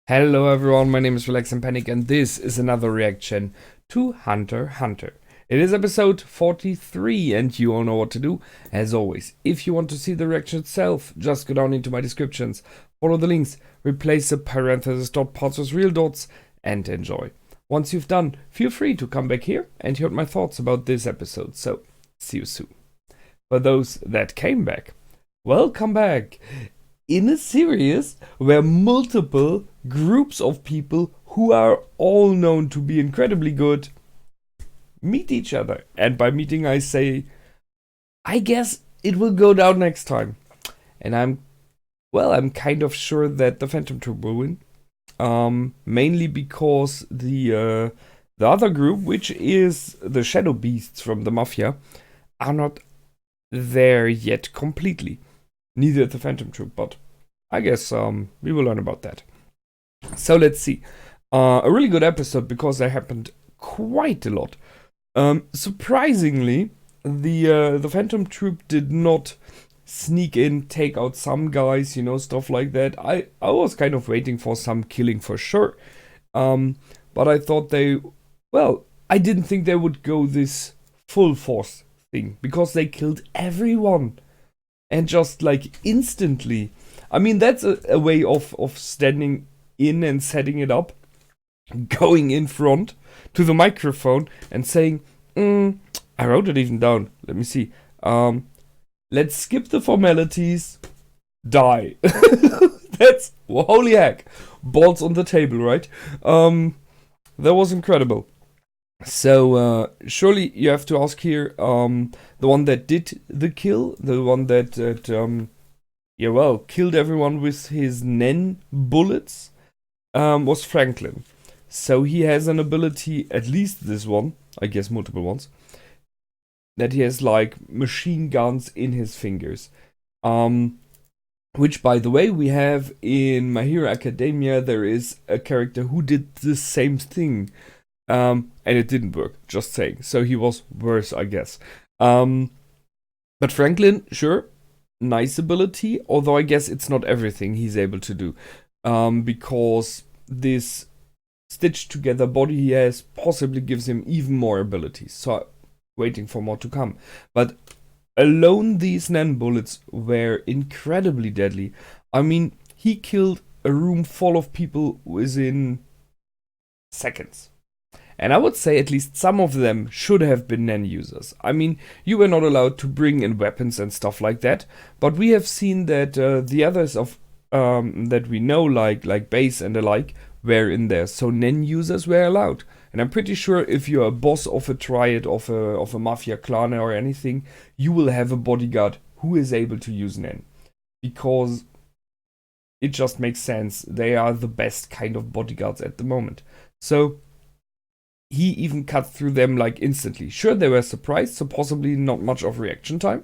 Hello everyone, my name is Relax and Panic and this is another reaction to Hunter x Hunter. It is episode 43 and you all know what to do. As always, if you want to see the reaction itself, just go down into my descriptions, follow the links, replace the parentheses dot parts with real dots and enjoy. Once you've done, feel free to come back here and hear my thoughts about this episode, so see you soon. For those that came back, welcome back! In a series where multiple groups of people who are all known to be incredibly good meet each other. And by meeting, I say, I guess it will go down next time. And I'm kind of sure that the Phantom Troupe will win. Mainly because the other group, which is the Shadow Beasts from the Mafia, are not there yet completely. Neither the Phantom Troupe, but I guess we will learn about that. So let's see. A really good episode because there happened quite a lot. Surprisingly, the Phantom Troupe did not sneak in, take out some guys, stuff like that. I was kind of waiting for some killing for sure. But I thought I didn't think they would go this full force thing because they killed everyone. And just like instantly. I mean, that's a way of standing in and setting it up. Going in front to the microphone and saying, I wrote it even down. Let me see. Let's skip the formalities. Die. That's holy heck. Balls on the table, right? That was incredible. So, surely you have to ask here, the one that did the kill, the one that killed everyone with his Nen bullets, was Franklin. So he has an ability, at least this one, I guess multiple ones, that he has like machine guns in his fingers. Which, by the way, we have in My Hero Academia, there is a character who did the same thing. And it didn't work, just saying. So he was worse, I guess. But Franklin, sure, nice ability, although I guess it's not everything he's able to do. Because this stitched together body he has possibly gives him even more abilities. So waiting for more to come. But alone these Nen bullets were incredibly deadly. I mean, he killed a room full of people within seconds. And I would say at least some of them should have been Nen users. I mean, you were not allowed to bring in weapons and stuff like that, but we have seen that the others of that we know, like Baise and the like, were in there. So Nen users were allowed. And I'm pretty sure if you're a boss of a triad, of a mafia clan or anything, you will have a bodyguard who is able to use Nen. Because it just makes sense. They are the best kind of bodyguards at the moment. So he even cut through them like instantly. Sure, they were surprised, so possibly not much of reaction time.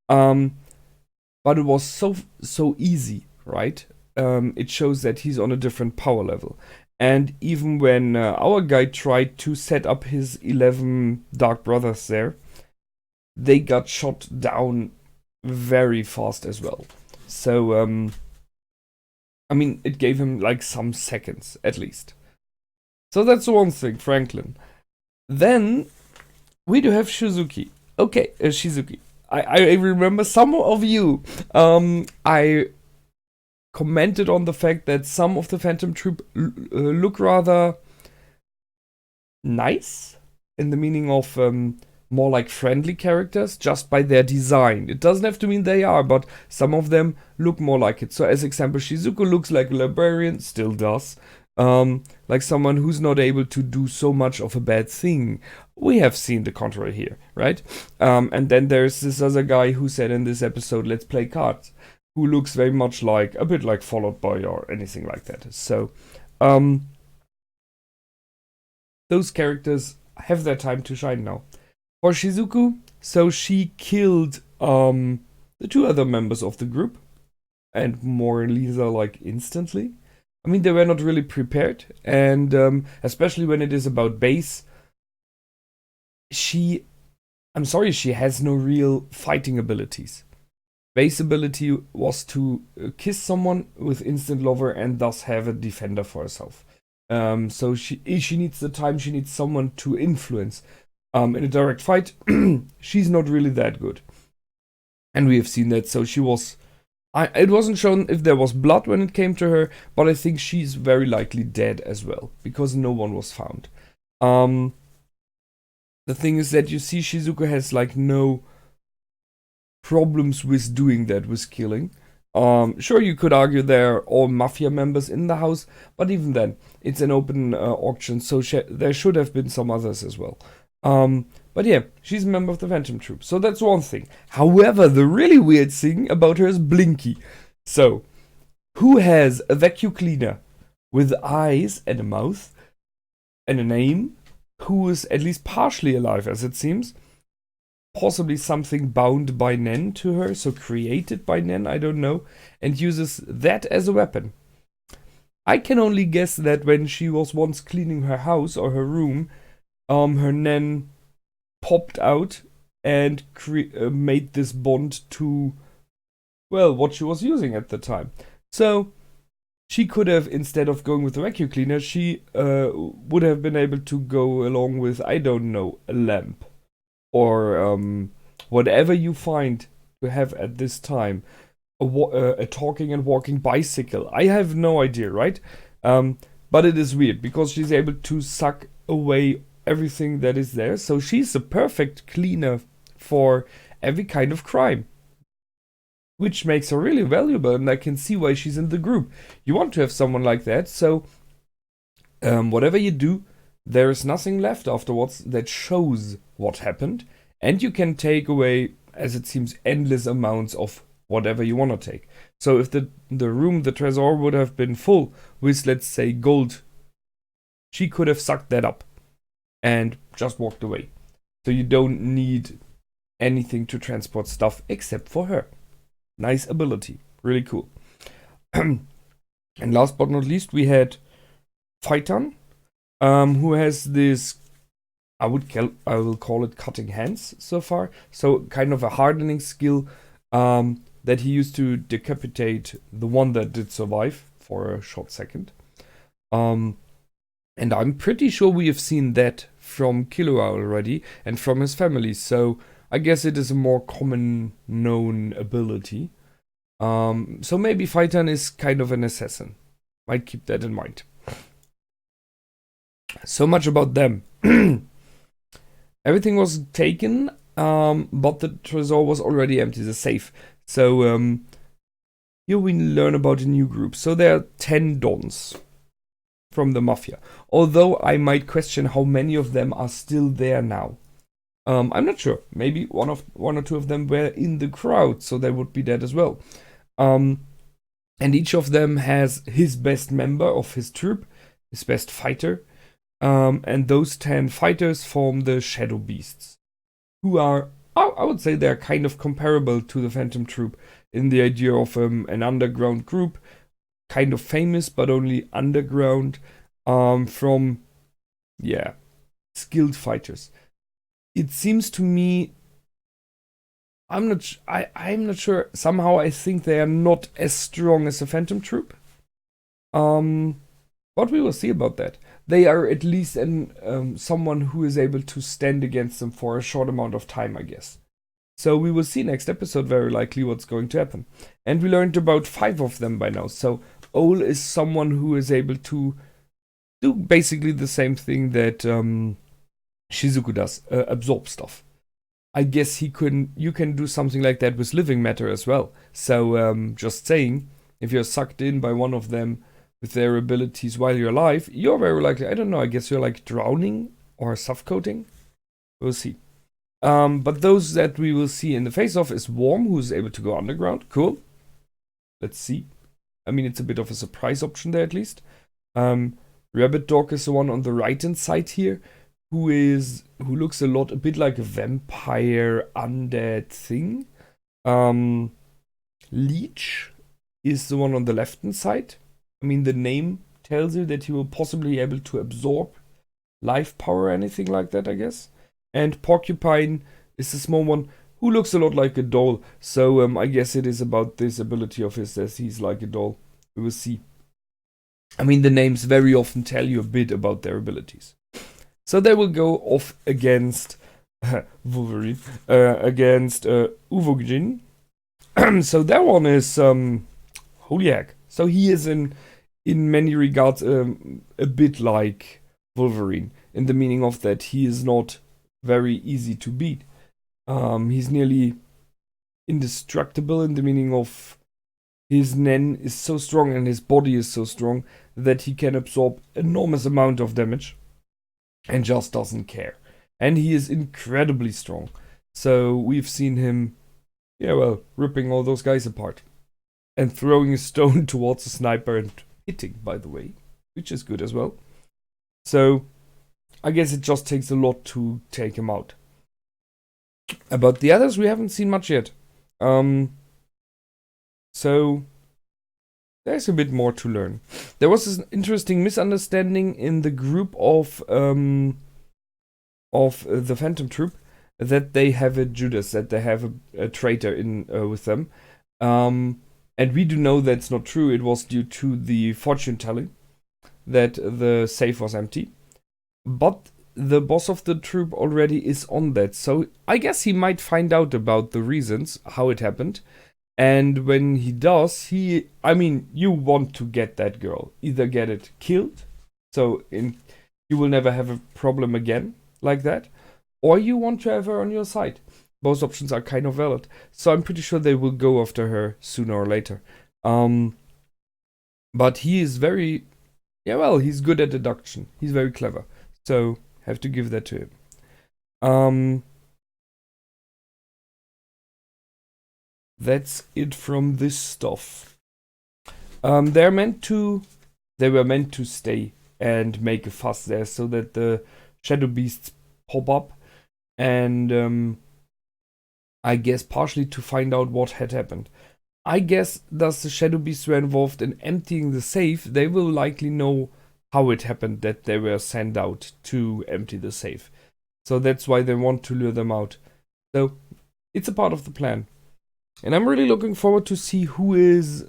But it was so easy, right? It shows that he's on a different power level. And even when our guy tried to set up his 11 Dark Brothers there, they got shot down very fast as well. So, I mean, it gave him like some seconds at least. So that's one thing, Franklin. Then we do have Shizuki. Okay, Shizuki. I remember some of you. I commented on the fact that some of the Phantom Troupe look rather nice, in the meaning of more like friendly characters, just by their design. It doesn't have to mean they are, but some of them look more like it. So, as example, Shizuka looks like a librarian, still does. Like someone who's not able to do so much of a bad thing. We have seen the contrary here, right? And then there's this other guy who said in this episode, let's play cards, who looks very much like, a bit like Fall Out Boy or anything like that. So, those characters have their time to shine now. For Shizuku, so she killed the two other members of the group, and more or less like instantly. I mean, they were not really prepared, and especially when it is about Baise, I'm sorry, she has no real fighting abilities. Base ability was to kiss someone with instant lover and thus have a defender for herself. So she needs the time, she needs someone to influence. In a direct fight, she's not really that good. And we have seen that, so she was... it wasn't shown if there was blood when it came to her, but I think she's very likely dead as well, because no one was found. The thing is that you see Shizuka has like no problems with doing that, with killing. Sure, you could argue they're all mafia members in the house, but even then, it's an open auction, so there should have been some others as well. But yeah, she's a member of the Phantom Troupe, so that's one thing. However, the really weird thing about her is Blinky. So, who has a vacuum cleaner with eyes and a mouth and a name, who is at least partially alive, as it seems, possibly something bound by Nen to her, so created by Nen, I don't know, and uses that as a weapon. I can only guess that when she was once cleaning her house or her room, her Nen popped out and made this bond to, well, what she was using at the time. So she could have, instead of going with the vacuum cleaner, she would have been able to go along with, I don't know, a lamp. Or whatever you find to have at this time. A talking and walking bicycle. I have no idea, right? But it is weird, because she's able to suck away everything that is there. So she's a perfect cleaner for every kind of crime. Which makes her really valuable, and I can see why she's in the group. You want to have someone like that, so whatever you do, there is nothing left afterwards that shows what happened, and you can take away, as it seems, endless amounts of whatever you want to take. So if the room, the treasure, would have been full with, let's say, gold, she could have sucked that up and just walked away. So you don't need anything to transport stuff except for her. Nice ability. Really cool. And last but not least, we had Phaeton, who has this, I will call it cutting hands so far. So kind of a hardening skill that he used to decapitate the one that did survive for a short second. And I'm pretty sure we have seen that from Killua already and from his family. So I guess it is a more common known ability. So maybe Phaeton is kind of an assassin. Might keep that in mind. So much about them. Everything was taken, but the treasure was already empty, the safe. So here we learn about a new group. So there are 10 Dons from the Mafia. Although I might question how many of them are still there now. I'm not sure. Maybe one or two of them were in the crowd, so they would be dead as well. And each of them has his best member of his troupe, his best fighter. And those 10 fighters form the Shadow Beasts, who are, I would say, they're kind of comparable to the Phantom Troupe in the idea of an underground group, kind of famous but only underground, from, yeah, skilled fighters. It seems to me, I'm not sure. Somehow I think they are not as strong as the Phantom Troupe. But we will see about that. They are at least someone who is able to stand against them for a short amount of time, I guess. So we will see next episode very likely what's going to happen. And we learned about 5 of them by now. So Ol is someone who is able to do basically the same thing that Shizuka does, absorb stuff. I guess you can do something like that with living matter as well. So just saying, if you're sucked in by one of them with their abilities while you're alive, you're very likely, I don't know, I guess you're like drowning or suffocating. We'll see. But those that we will see in the face-off is Worm, who's able to go underground. Cool. Let's see. I mean, it's a bit of a surprise option there at least. Rabbit Dog is the one on the right-hand side here, who looks a bit like a vampire undead thing. Leech is the one on the left-hand side. I mean, the name tells you that he will possibly be able to absorb life power or anything like that, I guess. And Porcupine is the small one who looks a lot like a doll. So I guess it is about this ability of his that he's like a doll. We will see. I mean, the names very often tell you a bit about their abilities. So they will go off against Wolverine, against Uvogin. So that one is holy heck. So he is in many regards a bit like Wolverine, in the meaning of that he is not very easy to beat. He's nearly indestructible in the meaning of his Nen is so strong and his body is so strong that he can absorb enormous amount of damage and just doesn't care. And he is incredibly strong. So we've seen him, ripping all those guys apart. And throwing a stone towards a sniper and hitting, by the way, which is good as well. So I guess it just takes a lot to take him out. About the others, we haven't seen much yet. So there's a bit more to learn. There was this interesting misunderstanding in the group of the Phantom Troupe that they have a Judas, that they have a traitor in with them. And we do know that's not true. It was due to the fortune telling that the safe was empty. But the boss of the troupe already is on that. So I guess he might find out about the reasons, how it happened. And when he does, you want to get that girl. Either get it killed, so you will never have a problem again like that. Or you want to have her on your side. Both options are kind of valid. So I'm pretty sure they will go after her sooner or later. But he is very... he's good at deduction. He's very clever. So, have to give that to him. That's it from this stuff. They were meant to stay and make a fuss there so that the shadow beasts pop up. And I guess partially to find out what had happened. I guess thus the shadow beasts were involved in emptying the safe. They will likely know how it happened that they were sent out to empty the safe. So that's why they want to lure them out. So it's a part of the plan. And I'm really looking forward to see who is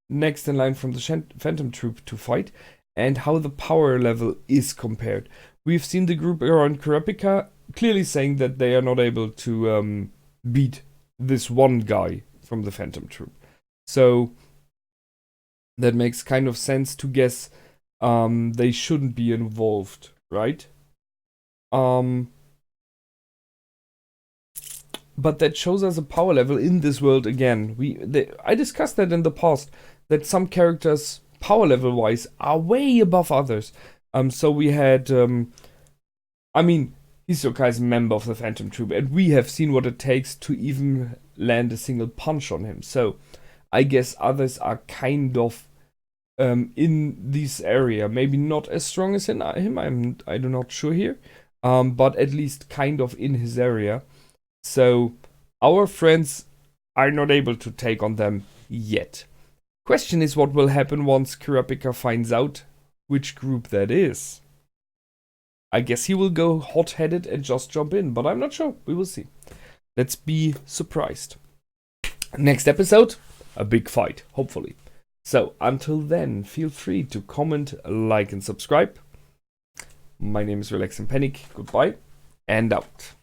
next in line from the Phantom Troupe to fight and how the power level is compared. We've seen the group around Kurapika clearly saying that they are not able to beat this one guy from the Phantom Troupe. So that makes kind of sense to guess they shouldn't be involved, right? But that shows us a power level in this world again. I discussed that in the past, that some characters, power level wise, are way above others. So we had, Shizuka is a member of the Phantom Troupe, and we have seen what it takes to even land a single punch on him. So I guess others are kind of in this area. Maybe not as strong as him, I'm not sure here. But at least kind of in his area. So our friends are not able to take on them yet. Question is what will happen once Kurapika finds out which group that is. I guess he will go hot-headed and just jump in, but I'm not sure. We will see. Let's be surprised. Next episode, a big fight, hopefully. So until then, feel free to comment, like, and subscribe. My name is Relax and Panic. Goodbye and out.